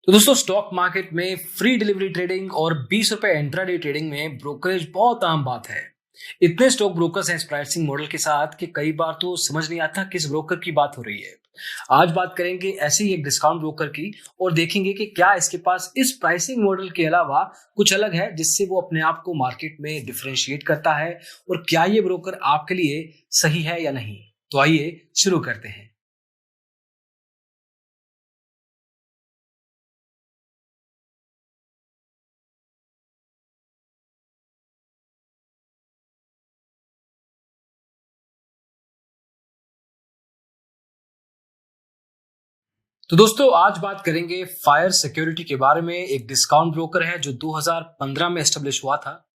तो दोस्तों stock market में फ्री डिलीवरी ट्रेडिंग और 20 रुपए इंट्राडे ट्रेडिंग में ब्रोकरेज बहुत आम बात है। इतने स्टॉक ब्रोकर्स हैं इस प्राइसिंग मॉडल के साथ कि कई बार तो समझ नहीं आता किस ब्रोकर की बात हो रही है। आज बात करेंगे ऐसे ही एक डिस्काउंट ब्रोकर की और देखेंगे कि क्या इसके पास इस प्राइसिंग मॉडल के अलावा कुछ अलग है जिससे वो अपने आप को मार्केट में डिफरेंशिएट करता है और क्या ये ब्रोकर आपके लिए सही है या नहीं। तो आइए शुरू करते हैं। तो दोस्तों आज बात करेंगे फायर सिक्योरिटी के बारे में। एक डिस्काउंट ब्रोकर है जो 2015 में एस्टेब्लिश हुआ था।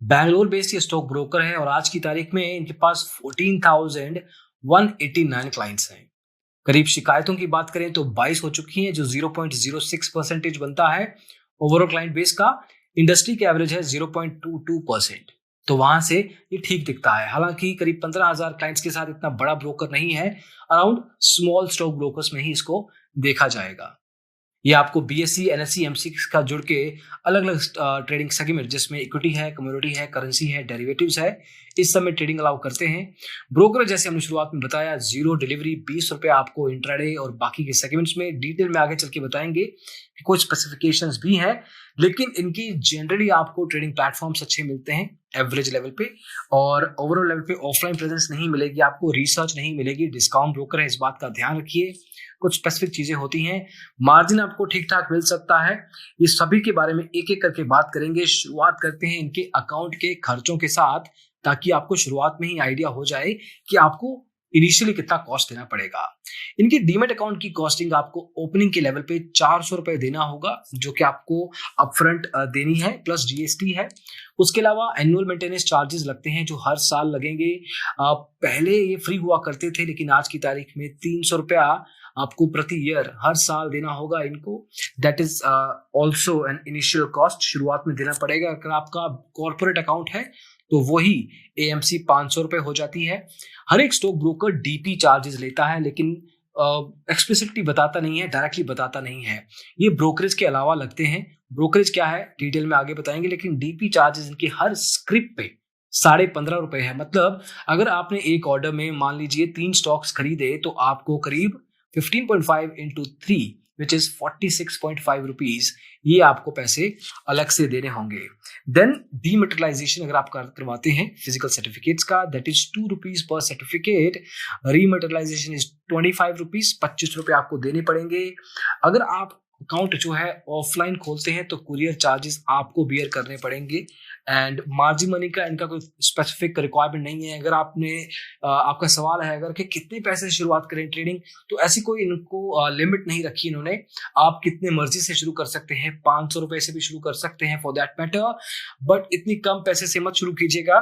बैंगलोर बेस्ड ये स्टॉक ब्रोकर है और आज की तारीख में इनके पास 14,189 क्लाइंट्स हैं। करीब शिकायतों की बात करें तो 22 हो चुकी हैं जो 0.06% बनता है। ओवरऑल क्लाइंट बेस का इंडस्ट्री के एवरेज है 0.22%। तो वहां से ये ठीक दिखता है। हालांकि करीब 15,000 क्लाइंट्स के साथ इतना बड़ा ब्रोकर नहीं है। अराउंड स्मॉल स्टॉक ब्रोकर्स में ही इसको देखा जाएगा। ये आपको बीएससी एनएससी एमसीएक्स का जुड़ के अलग अलग ट्रेडिंग सेगमेंट जिसमें इक्विटी है, कमोडिटी है, करेंसी है, डेरिवेटिव्स है, इस सब में ट्रेडिंग अलाउ करते हैं। ब्रोकर जैसे हमने शुरुआत में बताया, जीरो डिलीवरी, 20 रुपए आपको इंट्राडे और बाकी के सेगमेंट्स में डिटेल में आगे चल के बताएंगे कि कुछ स्पेसिफिकेशंस भी हैं। लेकिन इनकी जनरली आपको ट्रेडिंग प्लेटफॉर्म्स अच्छे मिलते हैं एवरेज लेवल पे और ओवरऑल लेवल पे ऑफलाइन प्रेजेंस नहीं मिलेगी, आपको रिसर्च नहीं मिलेगी। डिस्काउंट ब्रोकर है, इस बात का ध्यान रखिए। कुछ स्पेसिफिक चीजें होती हैं, मार्जिन आपको ठीक ठाक मिल सकता है। ये सभी के बारे में एक एक करके बात करेंगे। शुरुआत करते हैं इनके अकाउंट के खर्चों के साथ, ताकि आपको शुरुआत में ही आइडिया हो जाए कि आपको इनिशियली कितना कॉस्ट देना पड़ेगा। इनके डीमेट अकाउंट की कॉस्टिंग आपको ओपनिंग के लेवल पे 400 रुपए देना होगा, जो कि आपको अपफ्रंट देनी है, प्लस जीएसटी है। उसके अलावा एनुअल मेंटेनेंस चार्जेस लगते हैं जो हर साल लगेंगे। पहले ये फ्री हुआ करते थे, लेकिन आज की तारीख में 300 रुपया आपको प्रति ईयर हर साल देना होगा इनको। That is also an initial cost, शुरुआत में देना पड़ेगा। अगर आपका कॉर्पोरेट अकाउंट है तो वही एएमसी 500 रुपए हो जाती है। हर एक स्टॉक ब्रोकर डीपी चार्जेस लेता है, लेकिन एक्सप्लिसिटली बताता नहीं है, डायरेक्टली बताता नहीं है। ये ब्रोकरेज के अलावा लगते हैं। ब्रोकरेज क्या है डिटेल में आगे बताएंगे, लेकिन डीपी चार्जेस इनके हर स्क्रिप्ट पे 15.5 रुपए है। मतलब अगर आपने एक ऑर्डर में मान लीजिए 3 स्टॉक्स खरीदे तो आपको करीब 15.5 इंटू 3 विच इज 46.5 रुपीज, ये आपको पैसे अलग से देने होंगे। देन डीमेटेरियलाइजेशन अगर आप करवाते हैं फिजिकल सर्टिफिकेट्स का, दैट इज 2 रुपीज पर सर्टिफिकेट। रीमेटेरियलाइजेशन इज 25 रुपीज, 25 रुपए आपको देने पड़ेंगे। अगर आप अकाउंट जो है ऑफलाइन खोलते हैं तो कुरियर चार्जेस आपको बियर करने पड़ेंगे। एंड मार्जिन मनी का इनका कोई स्पेसिफिक रिक्वायरमेंट नहीं है। अगर आपका सवाल है अगर कि कितने पैसे से शुरुआत करें ट्रेडिंग, तो ऐसी कोई इनको लिमिट नहीं रखी इन्होंने। आप कितने मर्जी से शुरू कर सकते हैं, 500 रुपए से भी शुरू कर सकते हैं फॉर दैट मैटर, बट इतनी कम पैसे से मत शुरू कीजिएगा।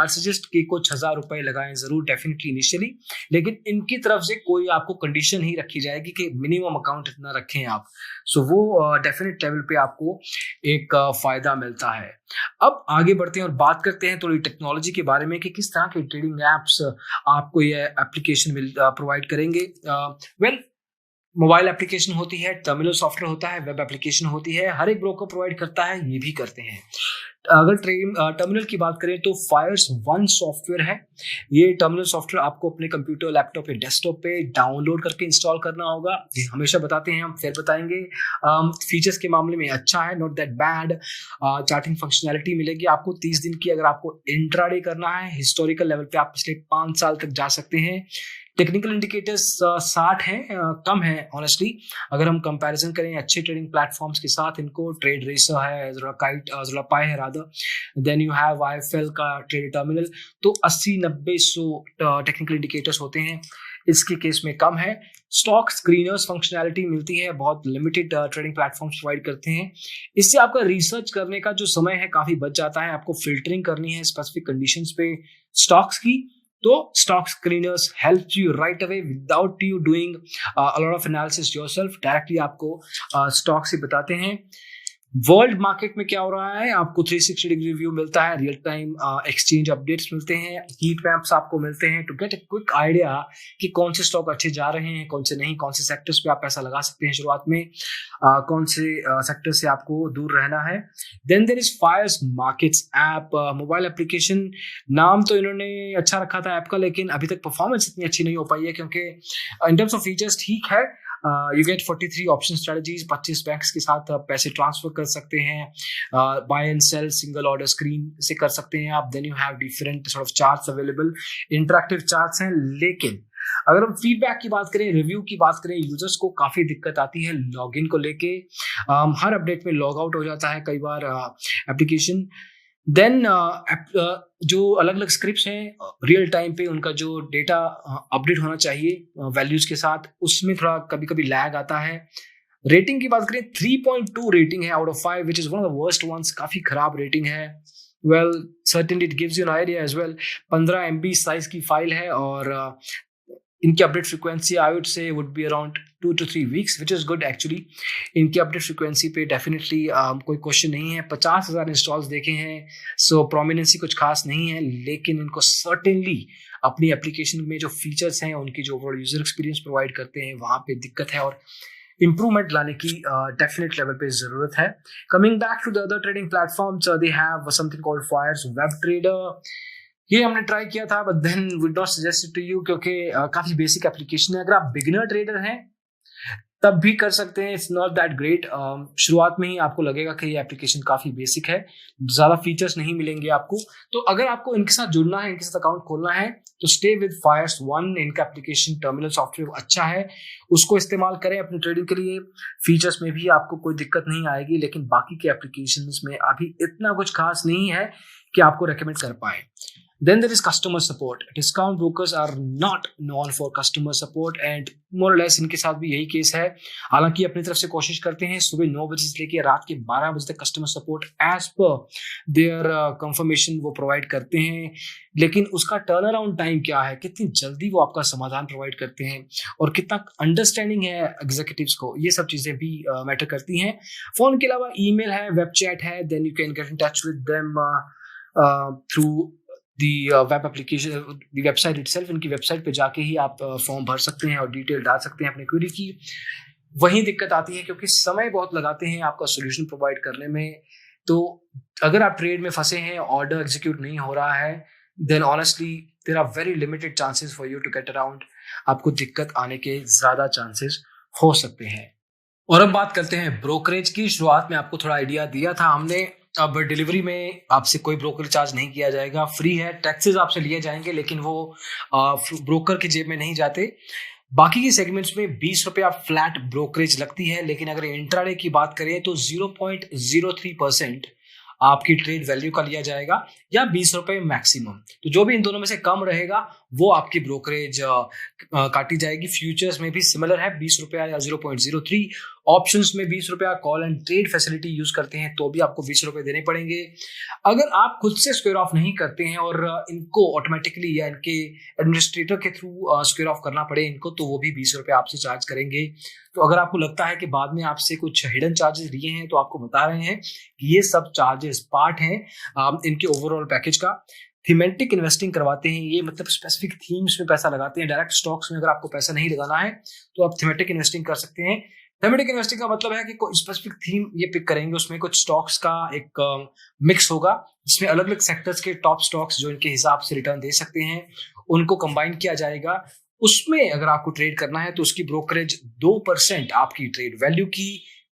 आई सजेस्ट कि कुछ 1000 रुपए लगाएं जरूर डेफिनेटली इनिशियली, लेकिन इनकी तरफ से कोई आपको कंडीशन ही रखी जाएगी कि मिनिमम अकाउंट इतना रखें आप। सो वो डेफिनेट लेवल पे आपको एक फायदा मिलता है। अब आगे बढ़ते हैं और बात करते हैं थोड़ी टेक्नोलॉजी के बारे में कि किस तरह के ट्रेडिंग एप्स आपको ये एप्लीकेशन प्रोवाइड करेंगे। वेल, मोबाइल एप्लीकेशन होती है, टर्मिनल सॉफ्टवेयर होता है, वेब एप्लीकेशन होती है। हर एक ब्रोकर प्रोवाइड करता है, ये भी करते हैं। अगर टर्मिनल की बात करें तो फायर्स वन सॉफ्टवेयर है। ये टर्मिनल सॉफ्टवेयर आपको अपने कंप्यूटर, लैपटॉप या डेस्कटॉप पे डाउनलोड करके इंस्टॉल करना होगा। ये हमेशा बताते हैं, हम फिर बताएंगे। फीचर्स के मामले में अच्छा है, not that bad. Charting functionality मिलेगी आपको 30 दिन की। अगर आपको इंट्राडे करना है, हिस्टोरिकल लेवल पे आप पिछले 5 साल तक जा सकते हैं। टेक्निकल इंडिकेटर्स 60 हैं, कम है ऑनेस्टली। अगर हम कंपैरिजन करें अच्छे ट्रेडिंग प्लेटफॉर्म्स के साथ, इनको ट्रेड रेसर है, ज़ोलापाई है rather, then you have IFL का ट्रेड टर्मिनल, तो 80, 90, 100 टेक्निकल इंडिकेटर्स होते हैं। इसके केस में कम है। स्टॉक स्क्रीनर्स फंक्शनैलिटी मिलती है, बहुत लिमिटेड ट्रेडिंग प्लेटफॉर्म्स प्रोवाइड करते हैं। इससे आपका रिसर्च करने का जो समय है काफी बच जाता है। आपको फिल्टरिंग करनी है स्पेसिफिक कंडीशंस पे स्टॉक्स की, तो stock screeners help you right away without you doing a lot of analysis yourself. Directly आपको स्टॉक से बताते हैं। वर्ल्ड मार्केट में क्या हो रहा है, आपको 360 डिग्री व्यू मिलता है, रियल टाइम एक्सचेंज अपडेट्स मिलते हैं, हीट मैप्स आपको मिलते हैं to get a quick idea कि कौन से स्टॉक अच्छे जा रहे हैं, कौन से नहीं, कौन से सेक्टर्स पे आप पैसा लगा सकते हैं शुरुआत में, कौन से सेक्टर से आपको दूर रहना है। Then there is Fyers markets app, mobile application. नाम तो इन्होंने अच्छा रखा था ऐप का, लेकिन अभी तक परफॉर्मेंस इतनी अच्छी नहीं हो पाई है, क्योंकि इन टर्म्स ऑफ फीचर्स ठीक है। You get 43 option strategies, 25 banks के साथ आप पैसे ट्रांसफर कर सकते हैं, buy and sell single order screen से कर सकते हैं आप। Then you have different sort of charts available, interactive charts हैं। लेकिन अगर हम फीडबैक की बात करें, रिव्यू की बात करें, यूजर्स को काफी दिक्कत आती है लॉगिन को लेके। हर अपडेट में लॉग आउट हो जाता है कई बार एप्लीकेशन। देन जो अलग अलग स्क्रिप्ट्स हैं रियल टाइम पे उनका जो डेटा अपडेट होना चाहिए वैल्यूज के साथ, उसमें थोड़ा कभी कभी लैग आता है। रेटिंग की बात करें, 3.2 रेटिंग है out of 5, which is one of the worst ones, काफी खराब रेटिंग है। Well certainly it gives you an idea as well. 15 MB size की फाइल है और इनकी update frequency I would say would be around 2 to 3 weeks, which is good actually. इनकी update frequency पे definitely कोई क्वेश्चन नहीं है। 50,000 इंस्टॉल्स देखे हैं, सो प्रोमिनेंसी कुछ खास नहीं है, लेकिन इनको सर्टेनली अपनी एप्लीकेशन में जो फीचर्स हैं, उनकी जो ओवरऑल यूजर एक्सपीरियंस प्रोवाइड करते हैं, वहाँ पे दिक्कत है और इंप्रूवमेंट लाने की डेफिनेट लेवल पे जरूरत है। Coming back to the other trading platforms, they have something called Fyers web trader. ये हमने ट्राई किया था, but then would not suggest it to you, क्योंकि काफी बेसिक एप्लीकेशन है। अगर आप बिगिनर ट्रेडर हैं तब भी कर सकते हैं, इट्स नॉट दैट ग्रेट। शुरुआत में ही आपको लगेगा कि ये एप्लीकेशन काफी बेसिक है, ज्यादा फीचर्स नहीं मिलेंगे आपको। तो अगर आपको इनके साथ जुड़ना है, इनके साथ अकाउंट खोलना है, तो स्टे विद फायर्स वन। इनका एप्लीकेशन टर्मिनल सॉफ्टवेयर अच्छा है, उसको इस्तेमाल करें अपनी ट्रेडिंग के लिए। फीचर्स में भी आपको कोई दिक्कत नहीं आएगी, लेकिन बाकी के एप्लीकेशंस में अभी इतना कुछ खास नहीं है कि आपको रेकमेंड कर पाए। Then there is customer support. Discount brokers are not known for customer support and more or less इनके साथ भी यही केस है। हालांकि अपनी तरफ से कोशिश करते हैं सुबह 9 बजे से लेकर रात के 12 बजे तक customer support as per their confirmation वो प्रोवाइड करते हैं, लेकिन उसका टर्न अराउंड टाइम क्या है, कितनी जल्दी वो आपका समाधान प्रोवाइड करते हैं और कितना अंडरस्टैंडिंग है एग्जीक्यूटिव्स को, ये सब चीजें भी मैटर करती हैं। फोन के अलावा ईमेल है, वेब चैट है, then you can get in touch with them through web application, the website itself. इनकी वेबसाइट पे जाके ही आप फॉर्म भर सकते हैं और डिटेल डाल सकते हैं अपनी क्वेरी की। वहीं दिक्कत आती है क्योंकि समय बहुत लगाते हैं आपका सोल्यूशन प्रोवाइड करने में। तो अगर आप ट्रेड में फंसे हैं, ऑर्डर एग्जीक्यूट नहीं हो रहा है, then honestly there are very limited chances for you to get around. आपको दिक्कत आने के ज्यादा चांसेस हो सकते हैं। और अब बात करते हैं ब्रोकरेज की। शुरुआत में आपको थोड़ा आइडिया दिया था हमने। अब डिलीवरी में आपसे कोई ब्रोकर चार्ज नहीं किया जाएगा, फ्री है। टैक्सेस आपसे लिए जाएंगे, लेकिन वो ब्रोकर की जेब में नहीं जाते। बाकी के सेगमेंट्स में 20 रुपया फ्लैट ब्रोकरेज लगती है, लेकिन अगर इंट्राडे की बात करें तो 0.03% आपकी ट्रेड वैल्यू का लिया जाएगा, या 20 रुपए मैक्सिमम। तो जो भी इन दोनों में से कम रहेगा वो आपकी ब्रोकरेज काटी जाएगी। फ्यूचर्स में भी सिमिलर है, 20 रुपया या 0.03। ऑप्शंस में 20 रुपया, call and trade facility use करते हैं तो भी आपको 20 रुपए देने पड़ेंगे। अगर आप खुद से स्क्वायर ऑफ नहीं करते हैं और इनको ऑटोमेटिकली या इनके एडमिनिस्ट्रेटर के थ्रू स्क्वायर ऑफ करना पड़े इनको, तो वो भी 20 रुपये आपसे चार्ज करेंगे। तो अगर आपको लगता है कि बाद में आपसे कुछ हिडन चार्जेस लिए हैं, तो आपको बता रहे हैं कि ये सब चार्जेस पार्ट हैं इनके ओवरऑल पैकेज का। थीमेटिक इन्वेस्टिंग करवाते हैं, ये मतलब स्पेसिफिक थीम्स में पैसा लगाते हैं। डायरेक्ट स्टॉक्स में अगर आपको पैसा नहीं लगाना है तो आप थीमेटिक इन्वेस्टिंग कर सकते हैं। थीमेटिक इन्वेस्टिंग का मतलब है कि कोई स्पेसिफिक थीम ये पिक करेंगे, उसमें कुछ स्टॉक्स का एक मिक्स होगा, जिसमें अलग अलग सेक्टर्स के टॉप स्टॉक्स जो इनके हिसाब से रिटर्न दे सकते हैं उनको कंबाइन किया जाएगा। उसमें अगर आपको ट्रेड करना है तो उसकी ब्रोकरेज 2% आपकी ट्रेड वैल्यू की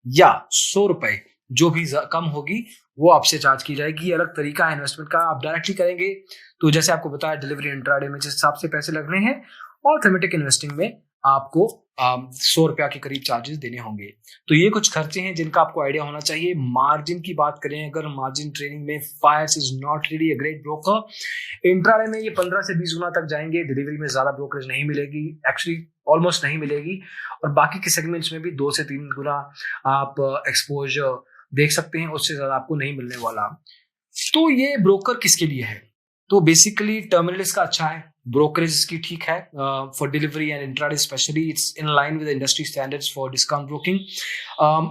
या 100 रुपए जो भी कम होगी वो आपसे चार्ज की जाएगी। अलग तरीका है इन्वेस्टमेंट का। आप डायरेक्टली करेंगे तो जैसे आपको बताया डिलीवरी इंट्राडे में जिस हिसाब से पैसे लगने हैं, और थीमेटिक इन्वेस्टिंग में आपको 100 रुपया के करीब चार्जेस देने होंगे। तो ये कुछ खर्चे हैं जिनका आपको आइडिया होना चाहिए। मार्जिन की बात करें, अगर मार्जिन ट्रेडिंग में Fyers is not really a great broker. Intraday में ये 15 से 20 गुना तक जाएंगे, डिलीवरी में ज्यादा ब्रोकरेज नहीं मिलेगी, एक्चुअली ऑलमोस्ट नहीं मिलेगी। और बाकी के सेगमेंट्स में भी 2 से 3 गुना आप एक्सपोजर देख सकते हैं, उससे ज्यादा आपको नहीं मिलने वाला। तो ये ब्रोकर किसके लिए है? तो बेसिकली टर्मिनल इसका अच्छा है, ब्रोकरेज इसकी ठीक है, for delivery and intraday specially it's in line with industry standards for discount broking.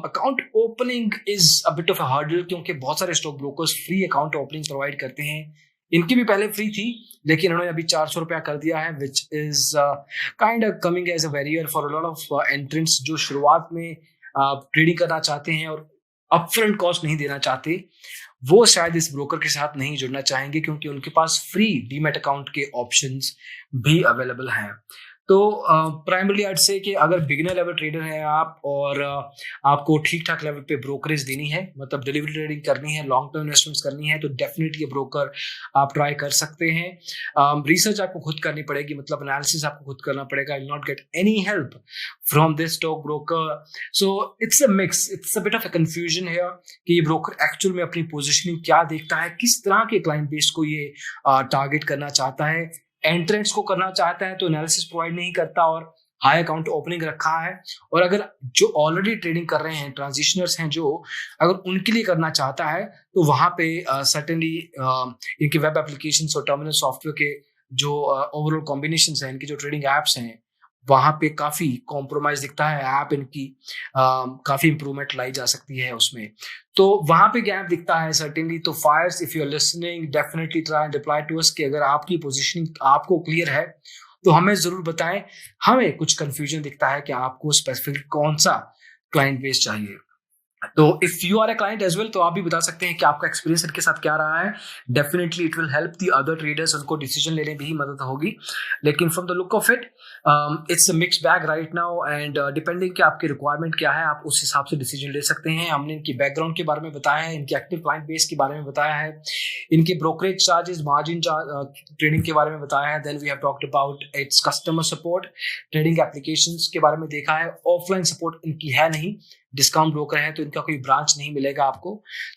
Account opening is a bit of a hurdle, क्योंकि बहुत सारे stock brokers free account opening provide करते हैं। इनकी भी पहले फ्री थी, लेकिन उन्होंने अभी 400 रुपया कर दिया है, which is kind of coming as a barrier for a lot of entrants जो शुरुआत में ट्रेडिंग करना चाहते हैं और अपफ्रंट कॉस्ट नहीं देना चाहते। वो शायद इस ब्रोकर के साथ नहीं जुड़ना चाहेंगे, क्योंकि उनके पास फ्री डीमैट अकाउंट के ऑप्शंस भी अवेलेबल हैं। तो प्राइमरली आइड से कि अगर बिगिनर लेवल ट्रेडर है आप और आपको ठीक ठाक लेवल पे ब्रोकरेज देनी है, मतलब डिलीवरी ट्रेडिंग करनी है, लॉन्ग टर्म इन्वेस्टमेंट्स करनी है, तो डेफिनेटली ब्रोकर आप ट्राई कर सकते हैं। रिसर्च आपको खुद करनी पड़ेगी, मतलब एनालिसिस आपको खुद करना पड़ेगा। You not get any help from this stock broker. So it's a mix, it's a bit of a confusion है कि ये ब्रोकर एक्चुअल में अपनी पोजिशनिंग क्या देखता है, किस तरह के क्लाइंट बेस को ये टारगेट करना चाहता है। एंट्रेंट्स को करना चाहता है तो एनालिसिस प्रोवाइड नहीं करता और हाई अकाउंट ओपनिंग रखा है। और अगर जो ऑलरेडी ट्रेडिंग कर रहे हैं, ट्रांजिशनर्स हैं जो, अगर उनके लिए करना चाहता है तो वहां पे सर्टेनली इनके वेब एप्लीकेशन और टर्मिनल सॉफ्टवेयर के जो ओवरऑल कॉम्बिनेशंस हैं, इनकी जो ट्रेडिंग एप्स हैं, वहां पे काफी कॉम्प्रोमाइज दिखता है। ऐप इनकी काफी इंप्रूवमेंट लाई जा सकती है उसमें, तो वहां पे गैप दिखता है सर्टेनली। तो Fyers, if you are listening, definitely try and reply to us कि अगर आपकी पोजीशनिंग आपको क्लियर है तो हमें जरूर बताएं। हमें कुछ कंफ्यूजन दिखता है कि आपको स्पेसिफिक कौन सा क्लाइंट बेस चाहिए। तो if you are a client as well, तो आप भी बता सकते हैं कि आपका एक्सपीरियंस इनके साथ क्या रहा है। Definitely it will help the other traders, उनको डिसीजन लेने में भी मदद होगी। लेकिन from the look of it it's a mix bag right now, and depending कि आपकी रिक्वायरमेंट क्या है, आप उस हिसाब से डिसीजन ले सकते हैं। हमने इनकी बैकग्राउंड के बारे में बताया है, इनकी एक्टिव क्लाइंट बेस के बारे में बताया है, इनके ब्रोकरेज चार्जेस, मार्जिन ट्रेडिंग के बारे में बताया है। Then we have talked about its customer support, trading applications के बारे में देखा है। ऑफलाइन सपोर्ट इनकी है नहीं, डिस्काउंट ब्रोकर है तो इनका कोई ब्रांच नहीं मिलेगा आपको।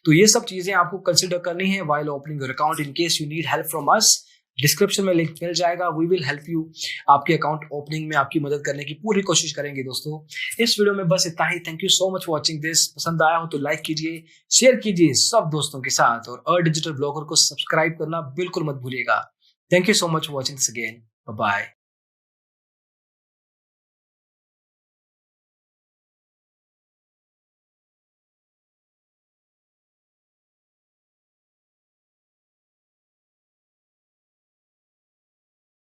तो ये सब चीजें आपको कंसिडर करनी है while opening your account. In case you need help from us, description में लिंक मिल जाएगा, वी विल हेल्प यू। आपके अकाउंट ओपनिंग में आपकी मदद करने की पूरी कोशिश करेंगे दोस्तों। इस वीडियो में बस इतना ही। Thank you so much for watching this. पसंद आया हो तो लाइक कीजिए, शेयर कीजिए सब दोस्तों के साथ, और डिजिटल ब्लॉगर को सब्सक्राइब करना बिल्कुल मत भूलिएगा। Thank you so much for watching this again. Bye bye.